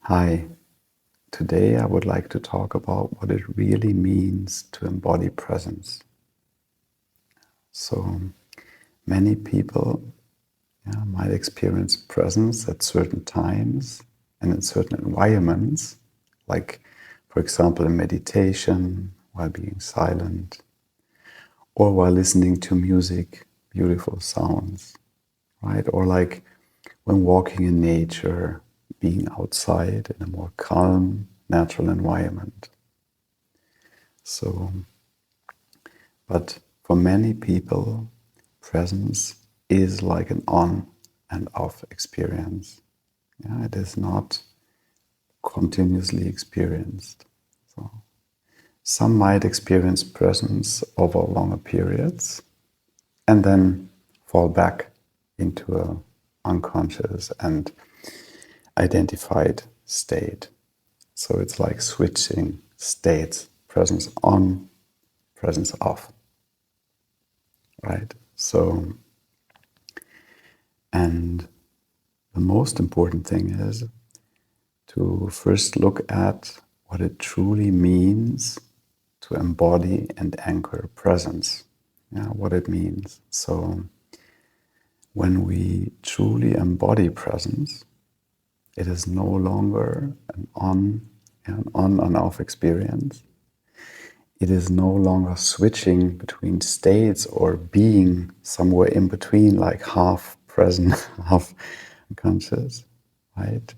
Hi, today I would like to talk about what it really means to embody presence. So many people might experience presence at certain times and in certain environments, like, for example, in meditation, while being silent, or while listening to music, beautiful sounds, right? Or like when walking in nature, being outside in a more calm, natural environment. So, but for many people, presence is like an on and off experience. Yeah, it is not continuously experienced. So some might experience presence over longer periods and then fall back into a unconscious and identified state. So it's like switching states, presence on, presence off, right? So, and the most important thing is to first look at what it truly means to embody and anchor presence. Yeah, what it means. So when we truly embody presence, it is no longer an on and off experience. It is no longer switching between states or being somewhere in between, like half present, half conscious, right?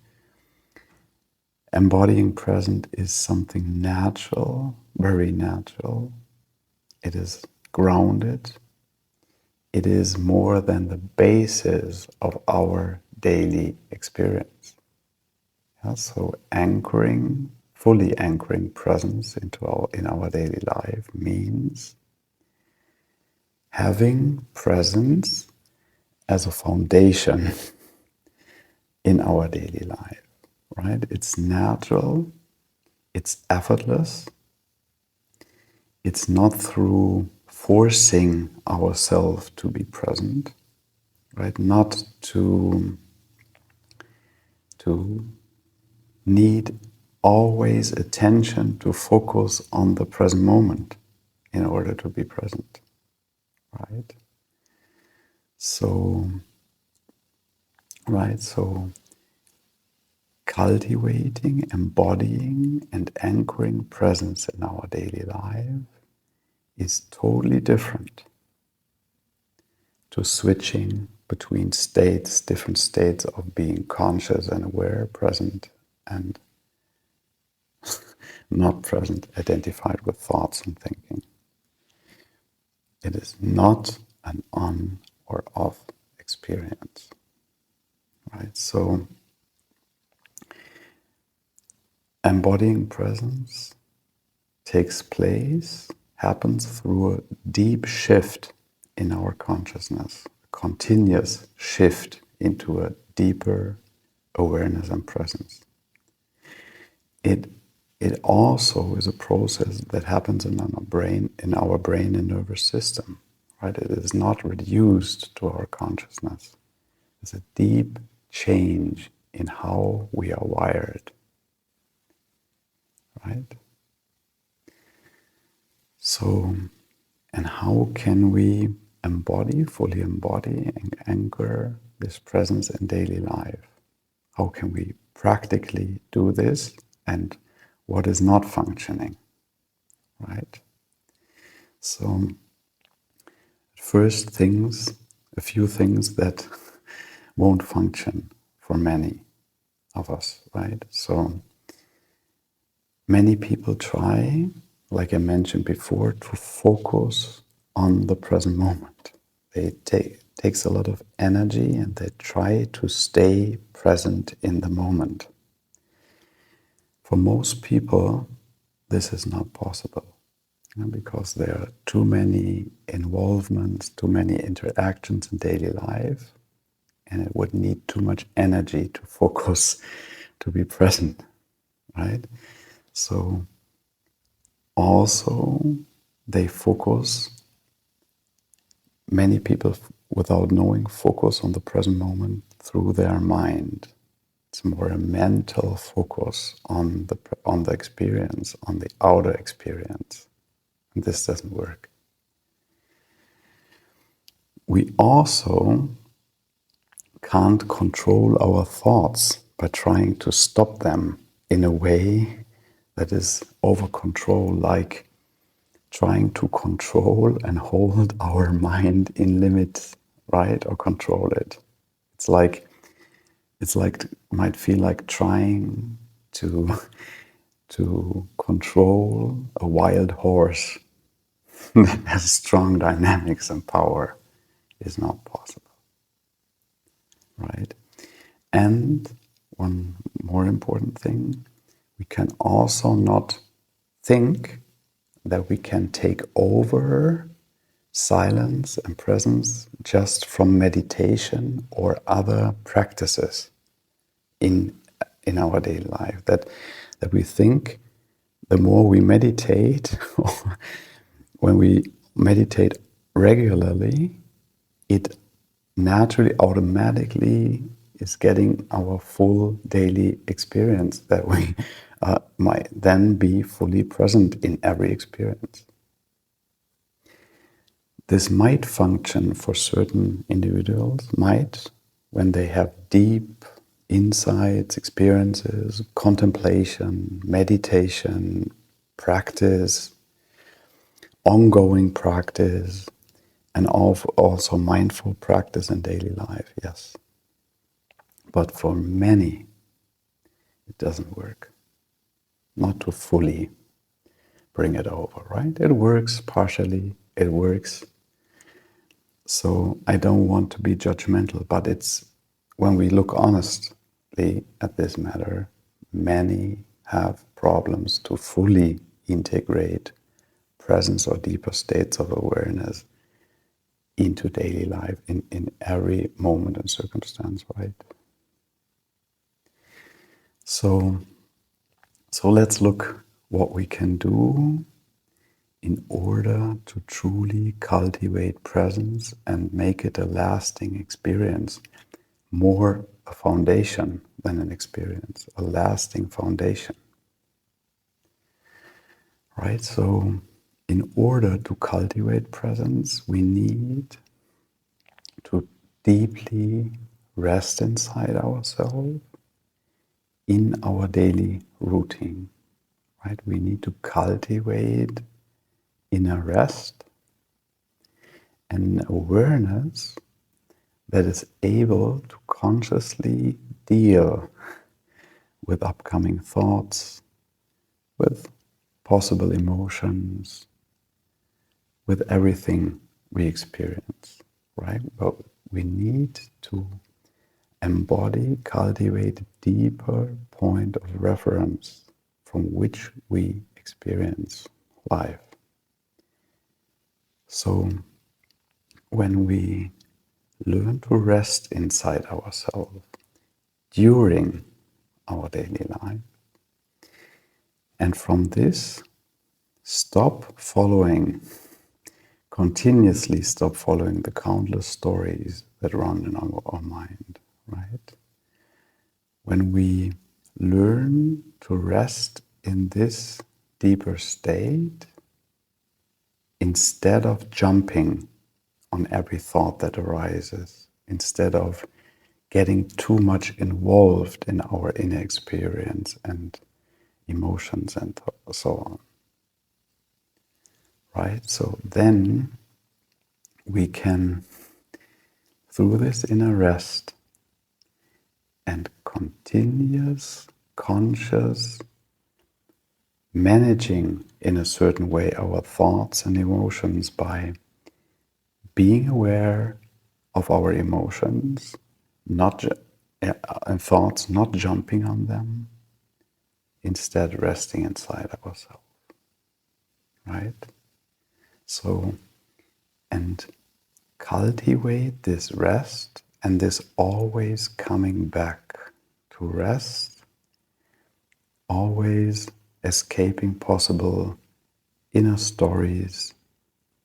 Embodying present is something natural, very natural. It is grounded. It is more than the basis of our daily experience. Yeah, so fully anchoring presence in our daily life means having presence as a foundation in our daily life, right? It's natural, it's effortless, it's not through forcing ourselves to be present, right? Not to need always attention to focus on the present moment in order to be present, right? So, right, so cultivating, embodying, and anchoring presence in our daily life is totally different to switching between states, different states of being conscious and aware, present and not present, identified with thoughts and thinking. It is not an on or off experience, right? So embodying presence happens through a deep shift in our consciousness, a continuous shift into a deeper awareness and presence. It also is a process that happens in our brain and nervous system, right? It is not reduced to our consciousness. It's a deep change in how we are wired, right? So, and how can we fully embody and anchor this presence in daily life? How can we practically do this, and what is not functioning, right? So, a few things that won't function for many of us, right? So, many people try, like I mentioned before, to focus on the present moment. Takes a lot of energy and they try to stay present in the moment. For most people, this is not possible because there are too many involvements, too many interactions in daily life, and it would need too much energy to focus, to be present, right? So also they focus, many people without knowing focus on the present moment through their mind. It's more a mental focus on the experience, on the outer experience. And this doesn't work. We also can't control our thoughts by trying to stop them in a way that is over control, like trying to control and hold our mind in limits, right? Or control it. It's like might feel like trying to control a wild horse that has strong dynamics and power is not possible, right? And one more important thing, we can also not think that we can take over silence and presence just from meditation or other practices in our daily life. That we think the more we meditate, or when we meditate regularly, it naturally, automatically is getting our full daily experience, that we might then be fully present in every experience. This might function for certain individuals, when they have deep insights, experiences, contemplation, meditation, practice, ongoing practice, and also mindful practice in daily life, yes. But for many, it doesn't work. Not to fully bring it over, right? It works partially, it works. So I don't want to be judgmental, but it's when we look honestly at this matter, many have problems to fully integrate presence or deeper states of awareness into daily life in every moment and circumstance, right? So let's look what we can do in order to truly cultivate presence and make it a lasting experience, more a foundation than an experience, a lasting foundation. Right? So in order to cultivate presence, we need to deeply rest inside ourselves in our daily routine. Right? We need to cultivate inner rest and awareness that is able to consciously deal with upcoming thoughts, with possible emotions, with everything we experience, right? But we need to embody, cultivate a deeper point of reference from which we experience life. So when we learn to rest inside ourselves during our daily life, and from this continuously stop following the countless stories that run in our mind, right? When we learn to rest in this deeper state, instead of jumping on every thought that arises, instead of getting too much involved in our inner experience and emotions and so on. Right? So then we can, through this inner rest and continuous conscious managing in a certain way our thoughts and emotions by being aware of our emotions, and thoughts, not jumping on them, instead resting inside ourselves, right? So, and cultivate this rest and this always coming back to rest, always escaping possible inner stories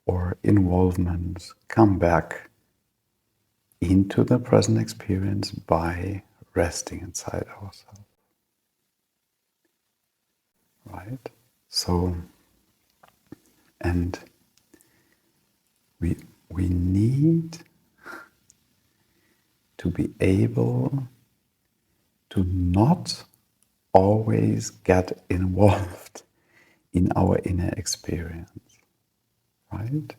or involvements, come back into the present experience by resting inside ourselves, right? So, and we need to be able to not always get involved in our inner experience, right?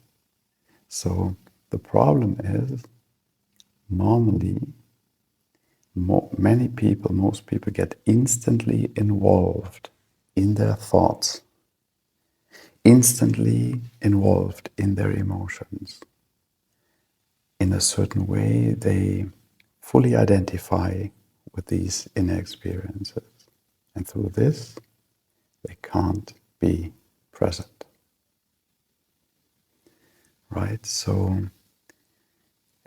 So the problem is normally most people get instantly involved in their thoughts, instantly involved in their emotions. In a certain way, they fully identify with these inner experiences. And through this, they can't be present. Right? So,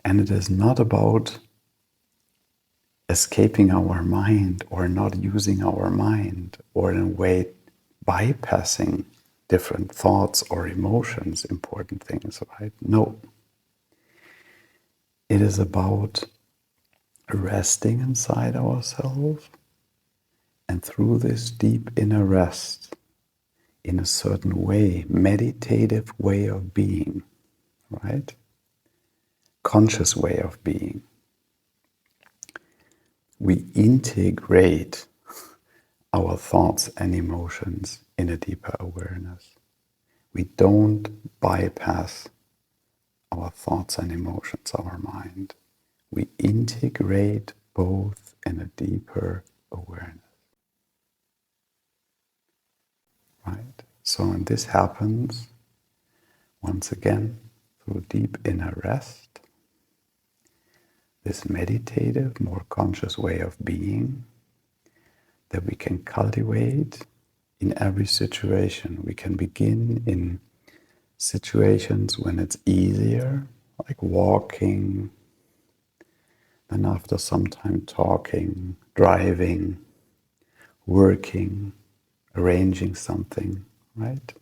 and it is not about escaping our mind or not using our mind or in a way bypassing different thoughts or emotions, important things, right? No. It is about resting inside ourselves and through this deep inner rest, in a certain way, meditative way of being, right? Conscious way of being. We integrate our thoughts and emotions in a deeper awareness. We don't bypass our thoughts and emotions, our mind. We integrate both in a deeper awareness. Right? So, and this happens once again through deep inner rest, this meditative, more conscious way of being that we can cultivate in every situation. We can begin in situations when it's easier, like walking, then after some time talking, driving, working, arranging something, right?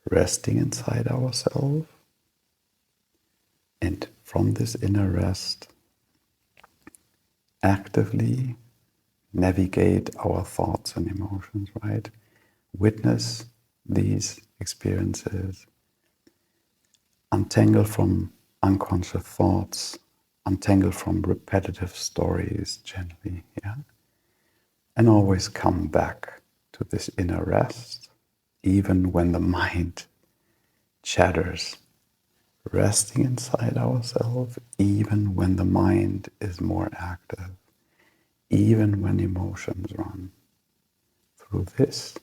Resting inside ourselves. And from this inner rest, actively navigate our thoughts and emotions, right? Witness these experiences, untangle from unconscious thoughts, untangle from repetitive stories gently, yeah? And always come back to this inner rest, even when the mind chatters. Resting inside ourselves, even when the mind is more active, even when emotions run. Through this,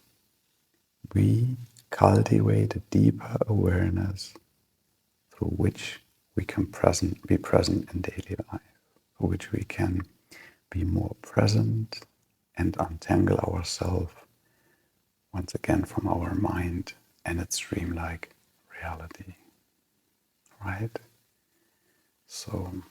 we cultivate a deeper awareness through which we can be present in daily life, through which we can be more present and untangle ourselves once again from our mind and its dreamlike reality. Right? So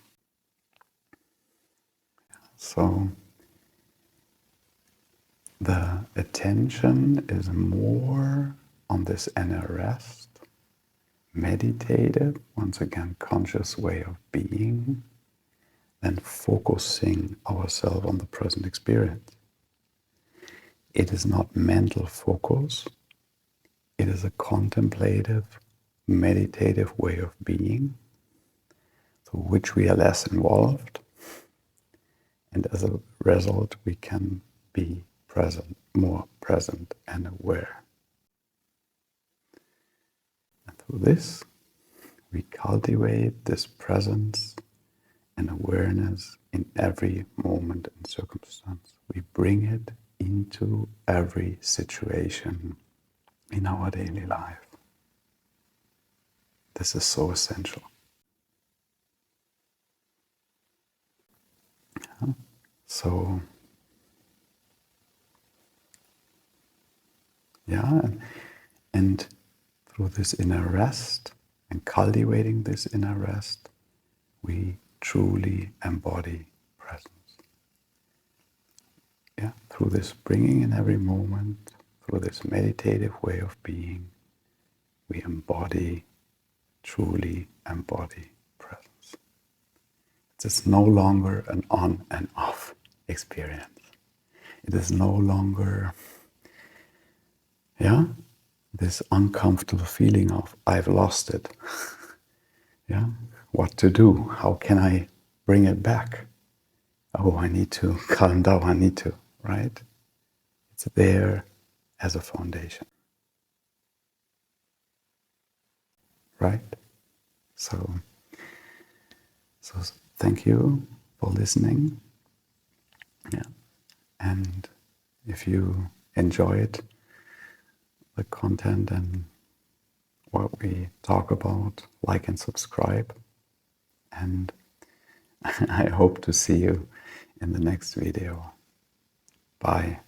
the attention is more on this inner rest, meditative, once again, conscious way of being, than focusing ourselves on the present experience. It is not mental focus, it is a contemplative, meditative way of being, through which we are less involved, and as a result, we can be present, more present and aware. And through this, we cultivate this presence and awareness in every moment and circumstance. We bring it into every situation in our daily life. This is so essential. So, yeah, and through this inner rest and cultivating this inner rest, we truly embody presence. Yeah, through this bringing in every moment, through this meditative way of being, we truly embody presence. It is no longer an on and off experience. It is no longer, yeah, this uncomfortable feeling of I've lost it. Yeah, what to do? How can I bring it back? Oh, I need to calm down. I need to, right? It's there as a foundation, right? So, so thank you for listening. Yeah, and if you enjoyed the content and what we talk about, like and subscribe. And I hope to see you in the next video. Bye.